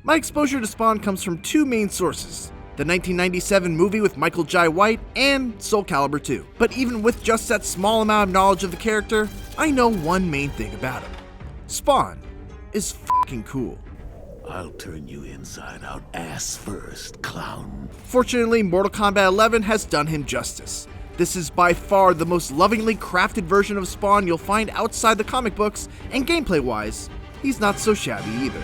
My exposure to Spawn comes from two main sources: the 1997 movie with Michael Jai White and Soul Calibur 2. But even with just that small amount of knowledge of the character, I know one main thing about him. Spawn is f***ing cool. I'll turn you inside out ass first, clown. Fortunately, Mortal Kombat 11 has done him justice. This is by far the most lovingly crafted version of Spawn you'll find outside the comic books, and gameplay-wise, he's not so shabby either.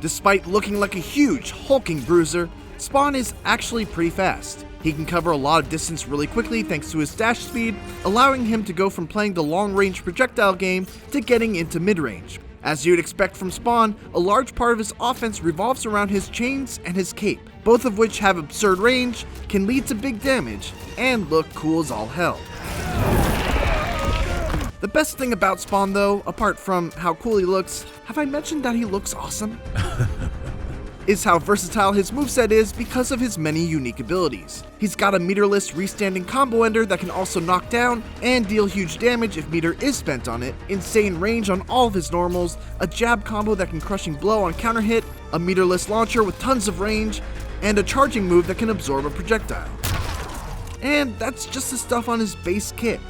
Despite looking like a huge, hulking bruiser, Spawn is actually pretty fast. He can cover a lot of distance really quickly thanks to his dash speed, allowing him to go from playing the long-range projectile game to getting into mid-range. As you'd expect from Spawn, a large part of his offense revolves around his chains and his cape, both of which have absurd range, can lead to big damage, and look cool as all hell. The best thing about Spawn though, apart from how cool he looks, have I mentioned that he looks awesome? Is how versatile his moveset is because of his many unique abilities. He's got a meterless restanding combo ender that can also knock down and deal huge damage if meter is spent on it, insane range on all of his normals, a jab combo that can crushing blow on counter hit, a meterless launcher with tons of range, and a charging move that can absorb a projectile. And that's just the stuff on his base kit.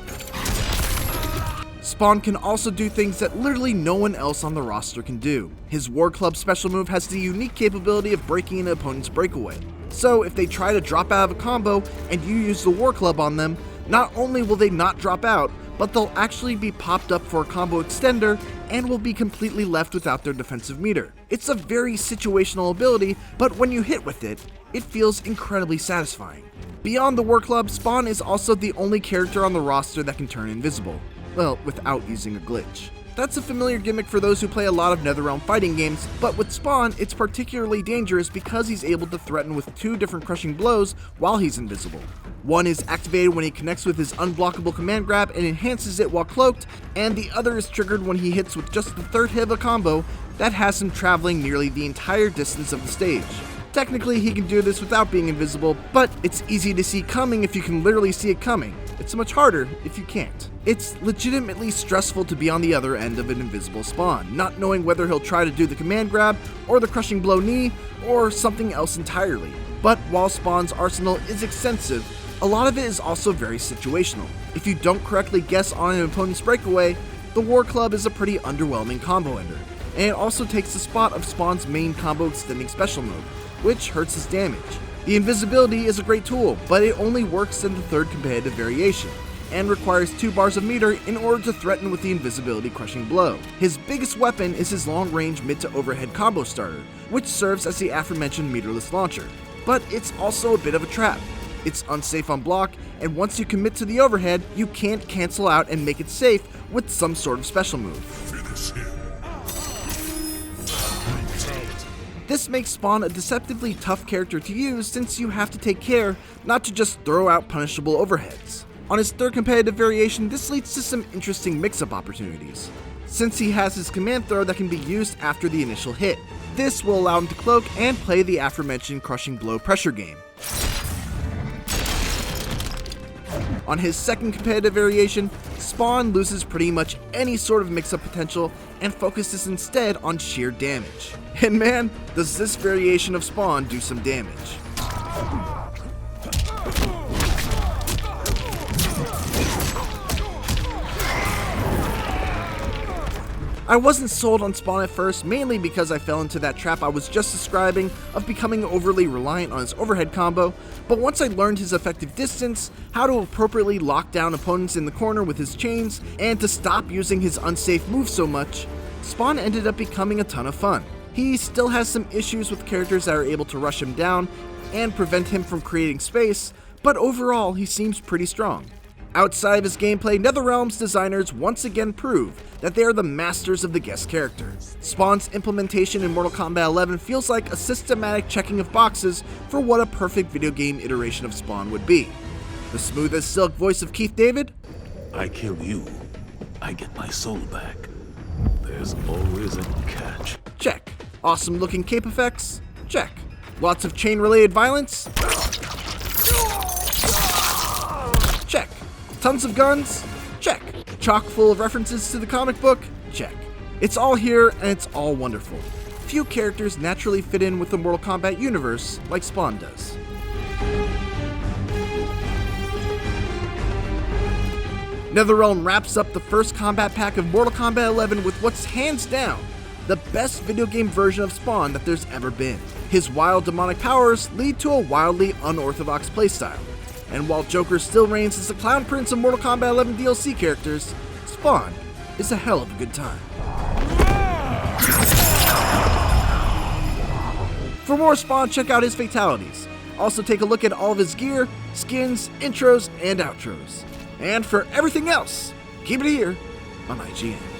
Spawn can also do things that literally no one else on the roster can do. His War Club special move has the unique capability of breaking an opponent's breakaway. So if they try to drop out of a combo and you use the War Club on them, not only will they not drop out, but they'll actually be popped up for a combo extender and will be completely left without their defensive meter. It's a very situational ability, but when you hit with it, it feels incredibly satisfying. Beyond the War Club, Spawn is also the only character on the roster that can turn invisible. Well, without using a glitch. That's a familiar gimmick for those who play a lot of Netherrealm fighting games, but with Spawn, it's particularly dangerous because he's able to threaten with two different crushing blows while he's invisible. One is activated when he connects with his unblockable command grab and enhances it while cloaked, and the other is triggered when he hits with just the third hit of a combo that has him traveling nearly the entire distance of the stage. Technically, he can do this without being invisible, but it's easy to see coming if you can literally see it coming. It's much harder if you can't. It's legitimately stressful to be on the other end of an invisible Spawn, not knowing whether he'll try to do the command grab, or the crushing blow knee, or something else entirely. But while Spawn's arsenal is extensive, a lot of it is also very situational. If you don't correctly guess on an opponent's breakaway, the War Club is a pretty underwhelming combo ender, and it also takes the spot of Spawn's main combo extending special move, which hurts his damage. The invisibility is a great tool, but it only works in the third competitive variation, and requires 2 bars of meter in order to threaten with the invisibility crushing blow. His biggest weapon is his long-range mid to overhead combo starter, which serves as the aforementioned meterless launcher. But it's also a bit of a trap. It's unsafe on block, and once you commit to the overhead, you can't cancel out and make it safe with some sort of special move. Finish him. This makes Spawn a deceptively tough character to use since you have to take care not to just throw out punishable overheads. On his third competitive variation, this leads to some interesting mix-up opportunities, since he has his command throw that can be used after the initial hit. This will allow him to cloak and play the aforementioned crushing blow pressure game. On his second competitive variation, Spawn loses pretty much any sort of mix-up potential and focuses instead on sheer damage. And man, does this variation of Spawn do some damage. I wasn't sold on Spawn at first, mainly because I fell into that trap I was just describing of becoming overly reliant on his overhead combo, but once I learned his effective distance, how to appropriately lock down opponents in the corner with his chains, and to stop using his unsafe moves so much, Spawn ended up becoming a ton of fun. He still has some issues with characters that are able to rush him down and prevent him from creating space, but overall he seems pretty strong. Outside of his gameplay, NetherRealm's designers once again prove that they are the masters of the guest character. Spawn's implementation in Mortal Kombat 11 feels like a systematic checking of boxes for what a perfect video game iteration of Spawn would be. The smooth as silk voice of Keith David? I kill you, I get my soul back. There's always a catch. Check. Awesome looking cape effects? Check. Lots of chain related violence? Check. Tons of guns? Check. Chock full of references to the comic book? Check. It's all here and it's all wonderful. Few characters naturally fit in with the Mortal Kombat universe like Spawn does. NetherRealm wraps up the first combat pack of Mortal Kombat 11 with what's hands down the best video game version of Spawn that there's ever been. His wild demonic powers lead to a wildly unorthodox playstyle, and while Joker still reigns as the clown prince of Mortal Kombat 11 DLC characters, Spawn is a hell of a good time. For more Spawn, check out his fatalities. Also take a look at all of his gear, skins, intros, and outros. And for everything else, keep it here on IGN.